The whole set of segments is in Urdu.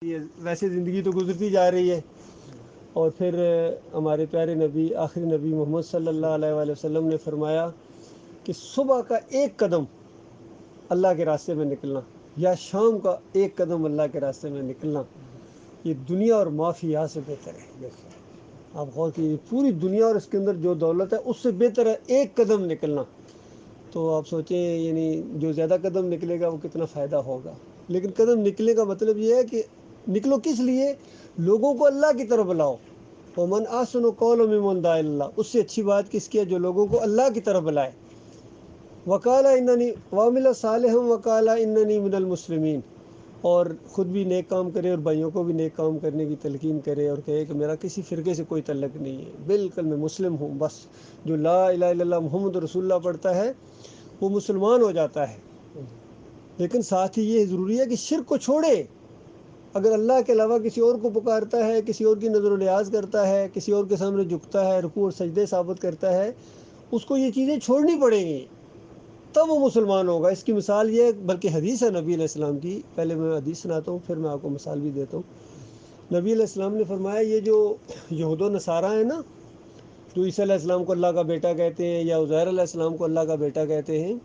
ویسے زندگی تو گزرتی جا رہی ہے، اور پھر ہمارے پیارے نبی آخری نبی محمد صلی اللہ علیہ وآلہ وسلم نے فرمایا کہ صبح کا ایک قدم اللہ کے راستے میں نکلنا یا شام کا ایک قدم اللہ کے راستے میں نکلنا، یہ دنیا اور معافیہ سے بہتر ہے۔ آپ غور کیجیے، پوری دنیا اور اس کے اندر جو دولت ہے اس سے بہتر ہے ایک قدم نکلنا۔ تو آپ سوچیں، یعنی جو زیادہ قدم نکلے گا وہ کتنا فائدہ ہوگا۔ لیکن قدم نکلنے کا مطلب یہ ہے کہ نکلو کس لیے؟ لوگوں کو اللہ کی طرف بلاؤ۔ ومن احسن قولا ممن دعا الی اللہ، اس سے اچھی بات کس کی ہے؟ جو لوگوں کو اللہ کی طرف بلائے۔ وقال اننی وعمل صالحا وقال اننی من المسلمین، اور خود بھی نیک کام کرے اور بھائیوں کو بھی نیک کام کرنے کی تلقین کرے اور کہے کہ میرا کسی فرقے سے کوئی تعلق نہیں ہے، بالکل میں مسلم ہوں۔ بس جو لا الہ الا اللہ محمد رسول اللہ پڑھتا ہے وہ مسلمان ہو جاتا ہے۔ لیکن ساتھ ہی یہ ضروری ہے کہ شرک کو چھوڑے۔ اگر اللہ کے علاوہ کسی اور کو پکارتا ہے، کسی اور کی نظر و نیاز کرتا ہے، کسی اور کے سامنے جھکتا ہے، رکوع اور سجدے ثابت کرتا ہے، اس کو یہ چیزیں چھوڑنی پڑیں گی، تب وہ مسلمان ہوگا۔ اس کی مثال یہ ہے، بلکہ حدیث ہے نبی علیہ السلام کی، پہلے میں حدیث سناتا ہوں پھر میں آپ کو مثال بھی دیتا ہوں۔ نبی علیہ السلام نے فرمایا، یہ جو یہود و نصارہ ہیں نا، جو عیسیٰ علیہ السلام کو اللہ کا بیٹا کہتے ہیں یا عزیر علیہ السلام کو اللہ کا بیٹا کہتے ہیں،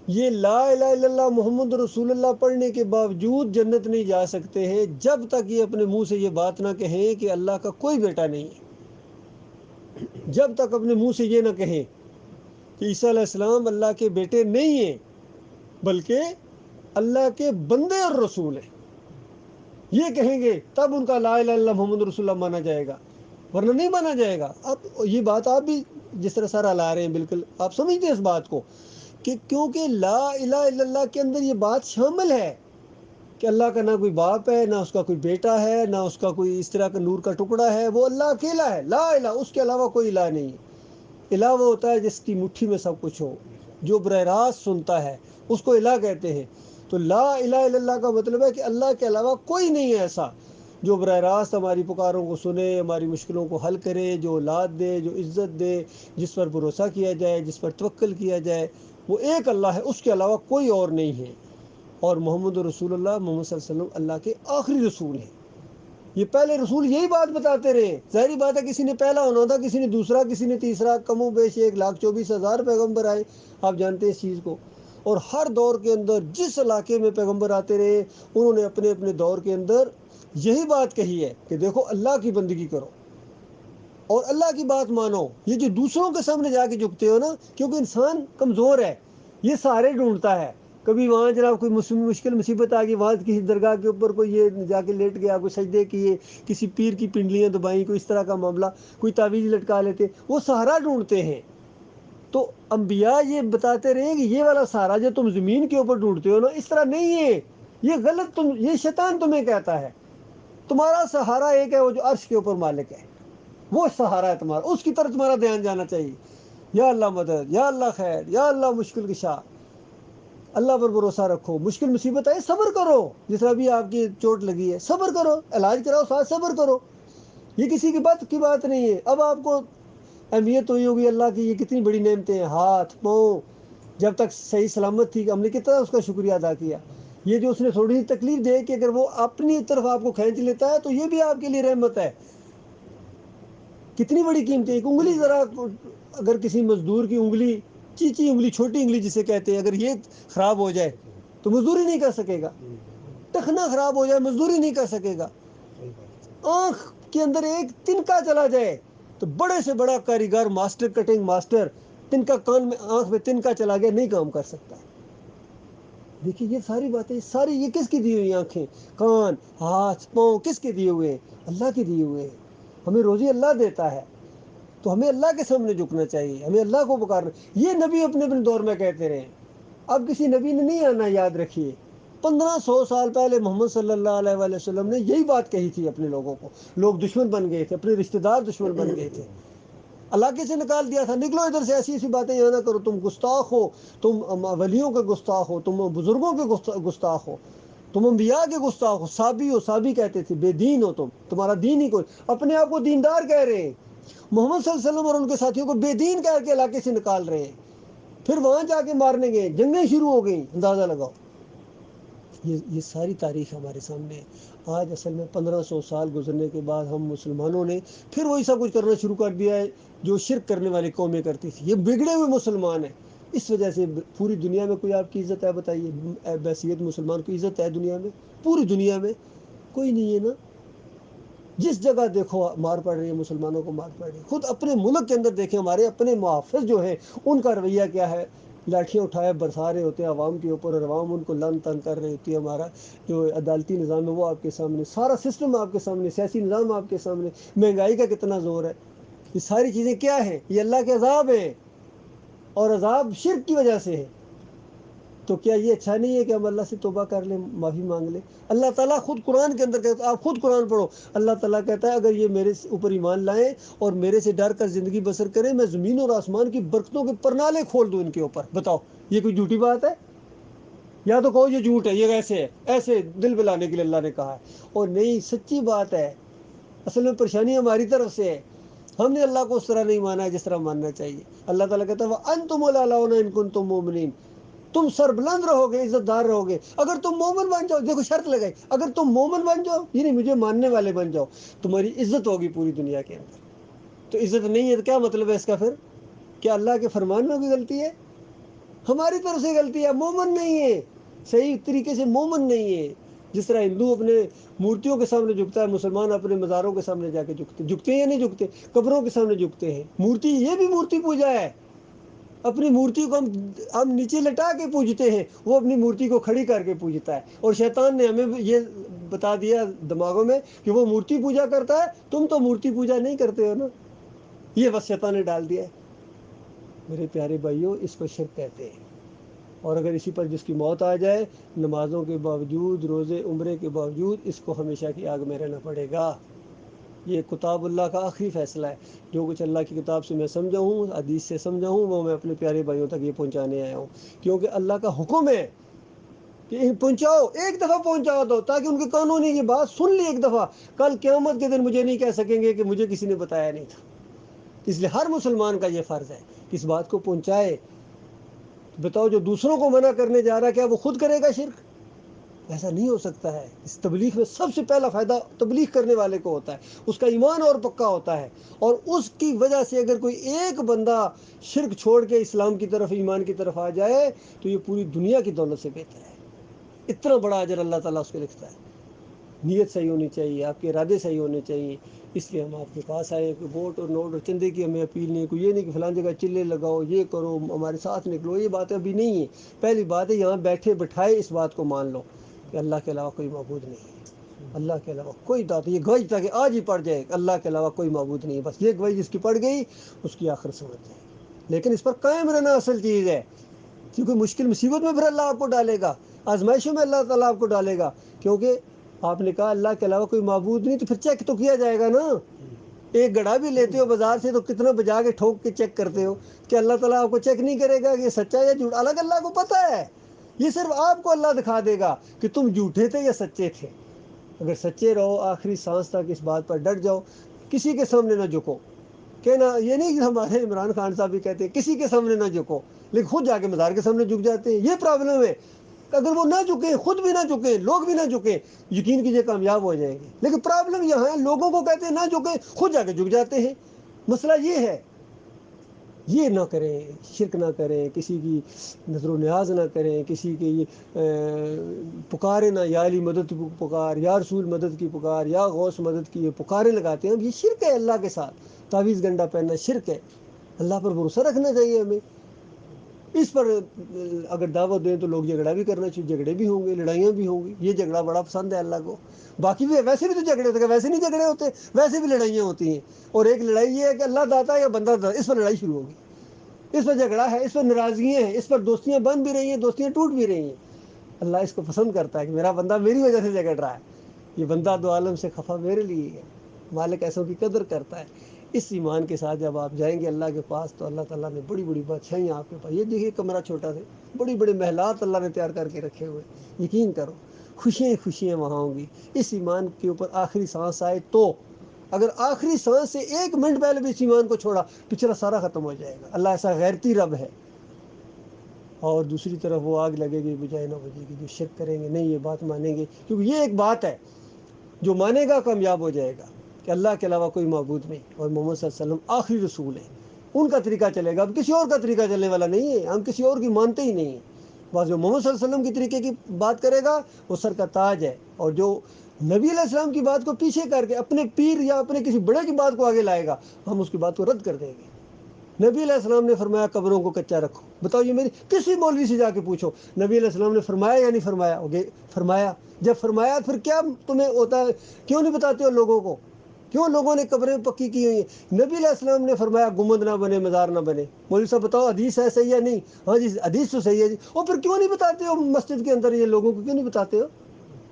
یہ لا الہ الا اللہ محمد رسول اللہ پڑھنے کے باوجود جنت نہیں جا سکتے ہیں جب تک یہ اپنے منہ سے یہ بات نہ کہیں کہ اللہ کا کوئی بیٹا نہیں ہے۔ جب تک اپنے منہ سے یہ نہ کہیں کہ عیسیٰ علیہ السلام اللہ کے بیٹے نہیں ہیں بلکہ اللہ کے بندے اور رسول ہیں، یہ کہیں گے تب ان کا لا الہ الا اللہ محمد رسول اللہ مانا جائے گا، ورنہ نہیں مانا جائے گا۔ اب یہ بات آپ بھی جس طرح سارا لا رہے ہیں، بالکل آپ سمجھتے ہیں اس بات کو کہ کیونکہ لا الہ الا اللہ کے اندر یہ بات شامل ہے کہ اللہ کا نہ کوئی باپ ہے، نہ اس کا کوئی بیٹا ہے، نہ اس کا کوئی اس طرح کا نور کا ٹکڑا ہے، وہ اللہ اکیلا ہے، لا الہ، اس کے علاوہ کوئی الہ نہیں ہے۔ الہ وہ ہوتا ہے جس کی مٹھی میں سب کچھ ہو، جو براہ راست سنتا ہے، اس کو الہ کہتے ہیں۔ تو لا الہ الا اللہ کا مطلب ہے کہ اللہ کے علاوہ کوئی نہیں ہے ایسا جو براہ راست ہماری پکاروں کو سنے، ہماری مشکلوں کو حل کرے، جو اولاد دے، جو عزت دے، جس پر بھروسہ کیا جائے، جس پر توکل کیا جائے، وہ ایک اللہ ہے، اس کے علاوہ کوئی اور نہیں ہے۔ اور محمد رسول اللہ، محمد صلی اللہ علیہ وسلم اللہ کے آخری رسول ہیں۔ یہ پہلے رسول یہی بات بتاتے رہے، ظاہری بات ہے کسی نے پہلا ہونا تھا، کسی نے دوسرا، کسی نے تیسرا، کم و بیش 1,24,000 پیغمبر آئے، آپ جانتے ہیں اس چیز کو۔ اور ہر دور کے اندر جس علاقے میں پیغمبر آتے رہے، انہوں نے اپنے اپنے دور کے اندر یہی بات کہی ہے کہ دیکھو اللہ کی بندگی کرو اور اللہ کی بات مانو۔ یہ جو دوسروں کے سامنے جا کے جھکتے ہو نا، کیونکہ انسان کمزور ہے، یہ سہارے ڈھونڈتا ہے۔ کبھی وہاں جناب کوئی مشکل مصیبت آ گئی، وہاں کسی درگاہ کے اوپر کوئی یہ جا کے لیٹ گیا، کوئی سجدے کیے، کسی پیر کی پنڈلیاں دبائیں، کوئی اس طرح کا معاملہ، کوئی تعویذ لٹکا لیتے، وہ سہارا ڈھونڈتے ہیں۔ تو انبیاء یہ بتاتے رہے کہ یہ والا سہارا جو تم زمین کے اوپر ڈھونڈتے ہو نا، اس طرح نہیں ہے، یہ غلط، یہ شیطان تمہیں کہتا ہے۔ تمہارا سہارا ایک ہے، وہ جو عرش کے اوپر مالک ہے، وہ سہارا ہے تمہارا، اس کی طرف تمہارا دھیان جانا چاہیے۔ یا اللہ مدد، یا اللہ خیر، یا اللہ مشکل کشا، اللہ پر بھروسہ رکھو۔ مشکل مصیبت ہے، صبر کرو، جس طرح بھی آپ کی چوٹ لگی ہے، صبر کرو، علاج کراؤ، ساتھ صبر کرو، یہ کسی کی بات نہیں ہے۔ اب آپ کو اہمیت ہوئی ہوگی اللہ کی، یہ کتنی بڑی نعمتیں ہیں، ہاتھ پاؤں جب تک صحیح سلامت تھی، ہم نے کتنا اس کا شکریہ ادا کیا۔ یہ جو اس نے تھوڑی سی تکلیف دے کہ اگر وہ اپنی طرف آپ کو کھینچ لیتا ہے تو یہ بھی آپ کے لیے رحمت ہے۔ کتنی بڑی قیمت ہے ایک انگلی، ذرا اگر کسی مزدور کی انگلی، چیچی انگلی، چھوٹی انگلی جسے کہتے ہیں، اگر یہ خراب ہو جائے تو مزدوری نہیں کر سکے گا، ٹخنا خراب ہو جائے مزدوری نہیں کر سکے گا، آنکھ کے اندر ایک تنکا چلا جائے تو بڑے سے بڑا کاریگر، ماسٹر، کٹنگ ماسٹر، تنکا کان میں، آنکھ میں تنکا چلا گیا، نہیں کام کر سکتا۔ دیکھیے یہ ساری باتیں، ساری یہ کس کی دی ہوئی آنکھیں، کان، ہاتھ، پاؤں کس کے دیے ہوئے ہیں؟ اللہ کے دیے ہوئے ہیں۔ ہمیں روزی اللہ دیتا ہے، تو ہمیں اللہ کے سامنے جھکنا چاہیے، ہمیں اللہ کو پکارنا۔ یہ نبی اپنے اپنے دور میں کہتے رہے، اب کسی نبی نے نہیں آنا، یاد رکھیے 1500 سال پہلے محمد صلی اللہ علیہ وآلہ وسلم نے یہی بات کہی تھی اپنے لوگوں کو۔ لوگ دشمن بن گئے تھے، اپنے رشتہ دار دشمن بن گئے تھے، علاقے سے نکال دیا تھا، نکلو ادھر سے، ایسی ایسی باتیں یہاں نہ کرو، تم گستاخ ہو، تم ولیوں کے گستاخ ہو، تم بزرگوں کے گستاخ ہو، تم انبیاء کے گستاخ ہو، صابی ہو، صابی کہتے تھے، بے دین ہو، تمہارا دین ہی کوئی، اپنے آپ کو دیندار کہہ رہے ہیں، محمد صلی اللہ علیہ وسلم اور ان کے ساتھیوں کو بے دین کہہ کے علاقے سے نکال رہے ہیں، پھر وہاں جا کے مارنے گئے، جنگیں شروع ہو گئیں، اندازہ لگاؤ۔ یہ ساری تاریخ ہمارے سامنے ہے. آج اصل میں 1500 سال گزرنے کے بعد ہم مسلمانوں نے پھر وہی سب کچھ کرنا شروع کر دیا ہے جو شرک کرنے والی قومیں کرتی تھی. یہ بگڑے ہوئے مسلمان ہیں. اس وجہ سے پوری دنیا میں کوئی آپ کی عزت ہے بتائیے؟ بحیثیت مسلمان کی عزت ہے دنیا میں؟ پوری دنیا میں کوئی نہیں ہے نا. جس جگہ دیکھو مار پڑ رہی ہے، مسلمانوں کو مار پڑ رہی ہے. خود اپنے ملک کے اندر دیکھیں، ہمارے اپنے محافظ جو ہیں ان کا رویہ کیا ہے؟ لاٹھیاں اٹھائے برسا رہے ہوتے ہیں عوام کے اوپر، اور عوام ان کو لن تن کر رہی ہوتی ہے. ہمارا جو عدالتی نظام ہے وہ آپ کے سامنے، سارا سسٹم آپ کے سامنے، سیاسی نظام آپ کے سامنے، مہنگائی کا کتنا زور ہے. یہ ساری چیزیں کیا ہیں؟ یہ اللہ کے عذاب ہیں، اور عذاب شرک کی وجہ سے ہے. تو کیا یہ اچھا نہیں ہے کہ ہم اللہ سے توبہ کر لیں، معافی مانگ لیں؟ اللہ تعالیٰ خود قرآن کے اندر کہتا ہے، آپ خود قرآن پڑھو، اللہ تعالیٰ کہتا ہے اگر یہ میرے اوپر ایمان لائیں اور میرے سے ڈر کر زندگی بسر کریں، میں زمین اور آسمان کی برکتوں کے پرنالے کھول دوں ان کے اوپر. بتاؤ یہ کوئی جھوٹی بات ہے؟ یا تو کہو یہ جھوٹ ہے، یہ ایسے ہے، ایسے دل بلانے کے لیے اللہ نے کہا ہے. اور نہیں، سچی بات ہے. اصل میں پریشانی ہماری طرف سے ہے، ہم نے اللہ کو اس طرح نہیں مانا ہے جس طرح ماننا چاہیے. اللہ تعالیٰ کہتا ہے وَأَنْتُمُ الْأَعْلَوْنَ إِن كُنتُم مُؤْمِنِينَ، تم سربلند رہو گے، عزت دار رہو گے اگر تم مومن بن جاؤ. دیکھو شرط لگائی، اگر تم مومن بن جاؤ یعنی مجھے ماننے والے بن جاؤ، تمہاری عزت ہوگی پوری دنیا کے اندر. تو عزت نہیں ہے تو کیا مطلب ہے اس کا پھر؟ کیا اللہ کے فرمان میں کوئی غلطی ہے؟ ہماری طرف سے غلطی ہے. مومن نہیں ہے، صحیح طریقے سے مومن نہیں ہے. جس طرح ہندو اپنے مورتیوں کے سامنے جھکتا ہے، مسلمان اپنے مزاروں کے سامنے جا کے جھکتے ہیں یا نہیں جھکتے؟ قبروں کے سامنے جھکتے ہیں. مورتی، یہ بھی مورتی پوجا ہے. اپنی مورتی کو ہم نیچے لٹا کے پوجتے ہیں، وہ اپنی مورتی کو کھڑی کر کے پوجتا ہے. اور شیطان نے ہمیں یہ بتا دیا دماغوں میں کہ وہ مورتی پوجا کرتا ہے، تم تو مورتی پوجا نہیں کرتے ہو نا. یہ بس شیطان نے ڈال دیا ہے. میرے پیارے بھائیوں، اس کو شرک کہتے ہیں. اور اگر اسی پر جس کی موت آ جائے، نمازوں کے باوجود، روزے عمرے کے باوجود، اس کو ہمیشہ کی آگ میں رہنا پڑے گا. یہ کتاب اللہ کا آخری فیصلہ ہے. جو کچھ اللہ کی کتاب سے میں سمجھا ہوں، حدیث سے سمجھا ہوں، وہ میں اپنے پیارے بھائیوں تک یہ پہنچانے آیا ہوں. کیونکہ اللہ کا حکم ہے کہ پہنچاؤ، ایک دفعہ پہنچاؤ دو، تاکہ ان کے کانوں نے یہ بات سن لی ایک دفعہ، کل قیامت کے دن مجھے نہیں کہہ سکیں گے کہ مجھے کسی نے بتایا نہیں تھا. اس لیے ہر مسلمان کا یہ فرض ہے کہ اس بات کو پہنچائے. بتاؤ، جو دوسروں کو منع کرنے جا رہا ہے، کیا وہ خود کرے گا شرک؟ ایسا نہیں ہو سکتا ہے. اس تبلیغ میں سب سے پہلا فائدہ تبلیغ کرنے والے کو ہوتا ہے، اس کا ایمان اور پکا ہوتا ہے. اور اس کی وجہ سے اگر کوئی ایک بندہ شرک چھوڑ کے اسلام کی طرف، ایمان کی طرف آ جائے تو یہ پوری دنیا کی دولت سے بہتر ہے. اتنا بڑا اجر اللہ تعالیٰ اس کو لکھتا ہے. نیت صحیح ہونی چاہیے، آپ کے ارادے صحیح ہونے چاہیے. اس لیے ہم آپ کے پاس آئے. کوئی ووٹ اور نوٹ اور چندے کی ہمیں اپیل نہیں، کوئی یہ نہیں کہ فلاں جگہ چلے لگاؤ، یہ کرو، ہمارے ساتھ نکلو. یہ باتیں ابھی نہیں ہیں. پہلی بات ہے یہاں بیٹھے بٹھائے اس بات کو مان لو کہ اللہ کے علاوہ کوئی معبود نہیں ہے. اللہ کے علاوہ کوئی دعوت، یہ گواہی تاکہ آج ہی پڑ جائے، اللہ کے علاوہ کوئی معبود نہیں ہے. بس یہ گواہی جس کی پڑ گئی اس کی آخر سمجھ جائے. لیکن اس پر قائم رہنا اصل چیز ہے. کیونکہ مشکل مصیبت میں پھر اللہ آپ کو ڈالے گا، آزمائشوں میں اللہ تعالیٰ آپ کو ڈالے گا. کیونکہ آپ نے کہا اللہ کے علاوہ کوئی معبود نہیں، تو پھر چیک تو کیا جائے گا نا. ایک گڑھا بھی لیتے ہو بازار سے تو کتنا بجا کے ٹھوک کے چیک کرتے ہو. کہ اللہ تعالیٰ آپ کو چیک نہیں کرے گا کہ یہ سچا ہے یا جھوٹ؟ الگ اللہ کو پتہ ہے. یہ صرف آپ کو اللہ دکھا دے گا کہ تم جھوٹے تھے یا سچے تھے. اگر سچے رہو آخری سانس تک اس بات پر ڈٹ جاؤ، کسی کے سامنے نہ جھکو. کہنا یہ نہیں کہ ہمارے عمران خان صاحب بھی کہتے ہیں کسی کے سامنے نہ جھکو، لیکن خود جا کے مزار کے سامنے جھک جاتے ہیں. یہ پرابلم ہے. اگر وہ نہ جھکیں، خود بھی نہ جھکیں، لوگ بھی نہ جھکیں، یقین کیجئے کامیاب ہو جائیں گے. لیکن پرابلم یہاں ہے، لوگوں کو کہتے ہیں نہ جھکیں، خود جا کے جھک جاتے ہیں. مسئلہ یہ ہے. یہ نہ کریں، شرک نہ کریں، کسی کی نظر و نیاز نہ کریں، کسی کی پکارے نہ، یا علی مدد کی پکار، یا رسول مدد کی پکار، یا غوث مدد کی پکاریں لگاتے ہیں. یہ شرک ہے اللہ کے ساتھ. تعویذ گنڈا پہننا شرک ہے. اللہ پر بھروسہ رکھنا چاہیے ہمیں. اس پر اگر دعوت دیں تو لوگ جھگڑا بھی کرنا چاہیے، جھگڑے بھی ہوں گے، لڑائیاں بھی ہوں گی. یہ جھگڑا بڑا پسند ہے اللہ کو. باقی بھی ویسے بھی تو جھگڑے ہوتے ہیں، ویسے نہیں جھگڑے ہوتے، ویسے بھی لڑائیاں ہوتی ہیں. اور ایک لڑائی یہ ہے کہ اللہ داتا یا بندہ داتا، اس پر لڑائی شروع ہوگی، اس پر جھگڑا ہے، اس پر ناراضگیاں ہیں، اس پر دوستیاں بن بھی رہی ہیں، دوستیاں ٹوٹ بھی رہی ہیں. اللہ اس کو پسند کرتا ہے کہ میرا بندہ میری وجہ سے جھگڑ رہا ہے. یہ بندہ دو عالم سے خفا میرے لیے ہے. مالک ایسوں کی قدر کرتا ہے. اس ایمان کے ساتھ جب آپ جائیں گے اللہ کے پاس تو اللہ تعالیٰ نے بڑی بڑی بادشاہیاں آپ کے پاس. یہ دیکھیے کمرہ چھوٹا سے، بڑی بڑے محلات اللہ نے تیار کر کے رکھے ہوئے. یقین کرو خوشیاں خوشیاں وہاں ہوں گی. اس ایمان کے اوپر آخری سانس آئے تو، اگر آخری سانس سے 1 منٹ پہلے بھی اس ایمان کو چھوڑا، پچھلا سارا ختم ہو جائے گا. اللہ ایسا غیرتی رب ہے. اور دوسری طرف وہ آگ لگے گی بجائے نہ بجے گی جو شرک کریں گے نہیں یہ بات مانیں گے، کیونکہ یہ ایک بات ہے جو مانے گا کامیاب ہو جائے گا کہ اللہ کے علاوہ کوئی معبود نہیں اور محمد صلی اللہ علیہ وسلم آخری رسول ہے، ان کا طریقہ چلے گا، اب کسی اور کا طریقہ چلنے والا نہیں ہے، ہم کسی اور کی مانتے ہی نہیں ہیں، بس جو محمد صلی اللہ علیہ وسلم کی طریقے کی بات کرے گا وہ سر کا تاج ہے، اور جو نبی علیہ السلام کی بات کو پیچھے کر کے اپنے پیر یا اپنے کسی بڑے کی بات کو آگے لائے گا ہم اس کی بات کو رد کر دیں گے۔ نبی علیہ السلام نے فرمایا قبروں کو کچا رکھو، بتاؤ یہ میری کسی مولوی سے جا کے پوچھو نبی علیہ السلام نے فرمایا یا نہیں فرمایا؟ فرمایا، جب فرمایا پھر کیا تمہیں ہوتا ہے، کیوں نہیں بتاتے ہو لوگوں کو؟ کیوں لوگوں نے قبریں پکی کی ہوئی ہیں؟ نبی علیہ السلام نے فرمایا گنبد نہ بنے مزار نہ بنے، مولوی صاحب بتاؤ حدیث ہے صحیح ہے نہیں؟ ہاں جی حدیث تو صحیح ہے جی، اور پھر کیوں نہیں بتاتے ہو مسجد کے اندر یہ لوگوں کو کیوں نہیں بتاتے ہو؟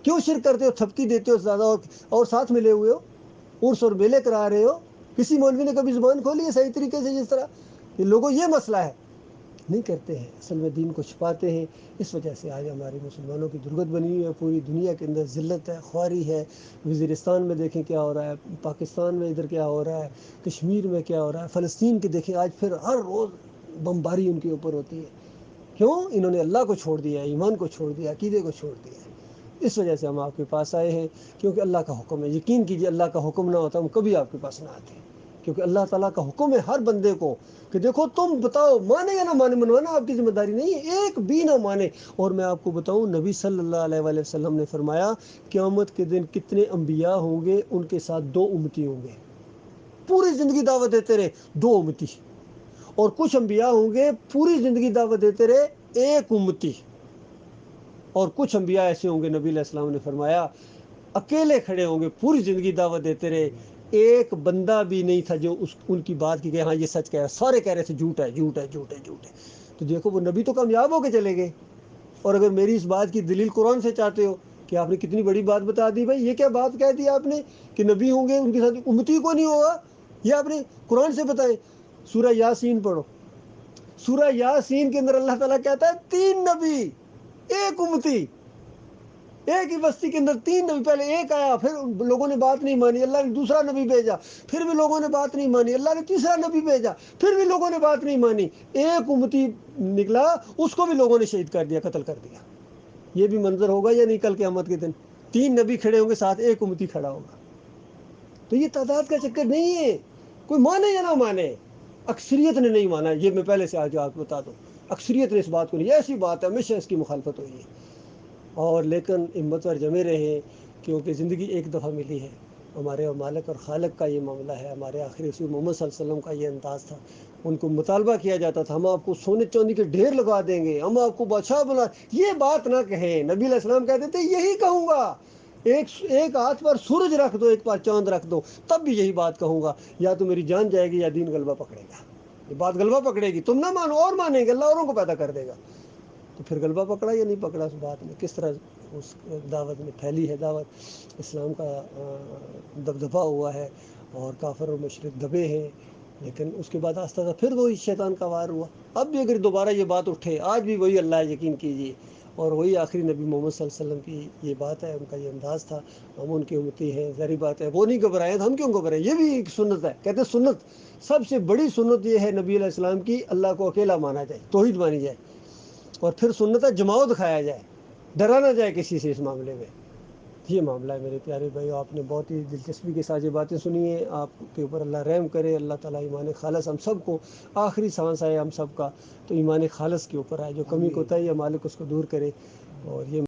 کیوں شرک کرتے ہو، تھپکی دیتے ہو زیادہ اور ساتھ ملے ہوئے ہو، عرس اور میلے کرا رہے ہو؟ کسی مولوی نے کبھی زبان کھولی ہے صحیح طریقے سے؟ جس طرح یہ لوگوں یہ مسئلہ ہے نہیں کرتے ہیں، اصل میں دین کو چھپاتے ہیں، اس وجہ سے آج ہمارے مسلمانوں کی درگت بنی ہوئی ہے، پوری دنیا کے اندر ذلت ہے، خواری ہے، وزیرستان میں دیکھیں کیا ہو رہا ہے، پاکستان میں ادھر کیا ہو رہا ہے، کشمیر میں کیا ہو رہا ہے، فلسطین کی دیکھیں آج پھر ہر روز بمباری ان کے اوپر ہوتی ہے، کیوں؟ انہوں نے اللہ کو چھوڑ دیا ہے، ایمان کو چھوڑ دیا، عقیدے کو چھوڑ دیا ہے، اس وجہ سے ہم آپ کے پاس آئے ہیں، کیونکہ اللہ کا حکم ہے، یقین کیجیے اللہ کا حکم نہ ہوتا ہم کبھی آپ کے پاس نہ آتے، کیونکہ اللہ تعالیٰ کا حکم ہے ہر بندے کو کہ دیکھو تم بتاؤ مانے یا نہ مانے، منوانا آپ کی ذمہ داری نہیں ہے، ایک بھی نہ مانے۔ اور میں آپ کو بتاؤں نبی صلی اللہ علیہ وآلہ وسلم نے فرمایا قیامت کے دن کتنے انبیاء ہوں گے، ان کے ساتھ 2 امتی ہوں گے، پوری زندگی دعوت دیتے رہے 2 امتی، اور کچھ انبیاء ہوں گے پوری زندگی دعوت دیتے رہے 1 امتی، اور کچھ انبیاء ایسے ہوں گے نبی علیہ السلام نے فرمایا اکیلے کھڑے ہوں گے پوری زندگی دعوت دیتے رہے، ایک بندہ بھی نہیں تھا جو ان کی بات کی کہ ہاں یہ سچ کہہ رہا ہے، سارے کہہ رہے تھے جھوٹ ہے جھوٹ ہے جھوٹ ہے جھوٹ ہے۔ تو دیکھو وہ نبی تو کامیاب ہو کے چلے گئے، اور اگر میری اس بات کی دلیل قرآن سے چاہتے ہو کہ آپ نے کتنی بڑی بات بتا دی بھائی، یہ کیا بات کہہ دی آپ نے کہ نبی ہوں گے ان کے ساتھ امتی کو نہیں ہوگا، یہ آپ نے قرآن سے بتائیں۔ سورہ یاسین پڑھو، سورہ یاسین کے اندر اللہ تعالیٰ کہتا ہے 3 نبی 1 امتی، ایک ہی بستی کے اندر 3 نبی، پہلے ایک آیا پھر لوگوں نے بات نہیں مانی، اللہ نے دوسرا نبی بھیجا پھر بھی لوگوں نے بات نہیں مانی، اللہ نے تیسرا نبی بھیجا پھر بھی لوگوں نے بات نہیں مانی، ایک امتی نکلا اس کو بھی لوگوں نے شہید کر دیا، قتل کر دیا۔ یہ بھی منظر ہوگا یا نہیں کل قیامت کے دن؟ 3 نبی کھڑے ہوں گے ساتھ 1 امتی کھڑا ہوگا۔ تو یہ تعداد کا چکر نہیں ہے، کوئی مانے یا نہ مانے، اکثریت نے نہیں مانا، یہ میں پہلے سے آج آپ کو بتا دوں، اکثریت نے اس بات کو نہیں، ایسی بات ہے ہمیشہ اس کی مخالفت ہوئی ہے، اور لیکن ہمت اور جمے رہے، کیونکہ زندگی ایک دفعہ ملی ہے، ہمارے مالک اور خالق کا یہ معاملہ ہے، ہمارے آخری رسول محمد صلی اللہ علیہ وسلم کا یہ انداز تھا، ان کو مطالبہ کیا جاتا تھا ہم آپ کو سونے چاندی کے ڈھیر لگا دیں گے، ہم آپ کو بادشاہ بنا، یہ بات نہ کہیں، نبی علیہ السلام کہتے تھے یہی کہوں گا، ایک ہاتھ پر سورج رکھ دو ایک پر چاند رکھ دو تب بھی یہی بات کہوں گا، یا تو میری جان جائے گی یا دین غلبہ پکڑے گا، یہ بات غلبہ پکڑے گی، تم نہ مانو اور مانیں گے، اللہ اوروں کو پیدا کر دے گا۔ تو پھر غلبہ پکڑا یا نہیں پکڑا اس بات میں، کس طرح اس دعوت میں پھیلی ہے، دعوت اسلام کا دبدبا ہوا ہے، اور کافر اور مشرک دبے ہیں، لیکن اس کے بعد آہستہ آہستہ پھر وہی شیطان کا وار ہوا، اب بھی اگر دوبارہ یہ بات اٹھے آج بھی وہی اللہ یقین کیجیے، اور وہی آخری نبی محمد صلی اللہ علیہ وسلم کی یہ بات ہے، ان کا یہ انداز تھا، ہم ان کی امتی ہیں، ظاہری بات ہے وہ نہیں گھبرائے تو ہم کیوں گھبرائیں، یہ بھی ایک سنت ہے، کہتے ہیں سنت سب سے بڑی سنت یہ ہے نبی علیہ السلام کی، اللہ کو اکیلا مانا جائے، توحید مانی جائے، اور پھر سنت ہے جماؤ دکھایا جائے، ڈرا نہ جائے کسی سے اس معاملے میں۔ یہ معاملہ ہے میرے پیارے بھائی، آپ نے بہت ہی دلچسپی کے ساتھ یہ باتیں سنی ہیں، آپ کے اوپر اللہ رحم کرے، اللہ تعالیٰ ایمان خالص ہم سب کو، آخری سانس آئے ہم سب کا تو ایمان خالص کے اوپر آئے، جو کمی کوتاہی ہے مالک اس کو دور کرے، اور یہ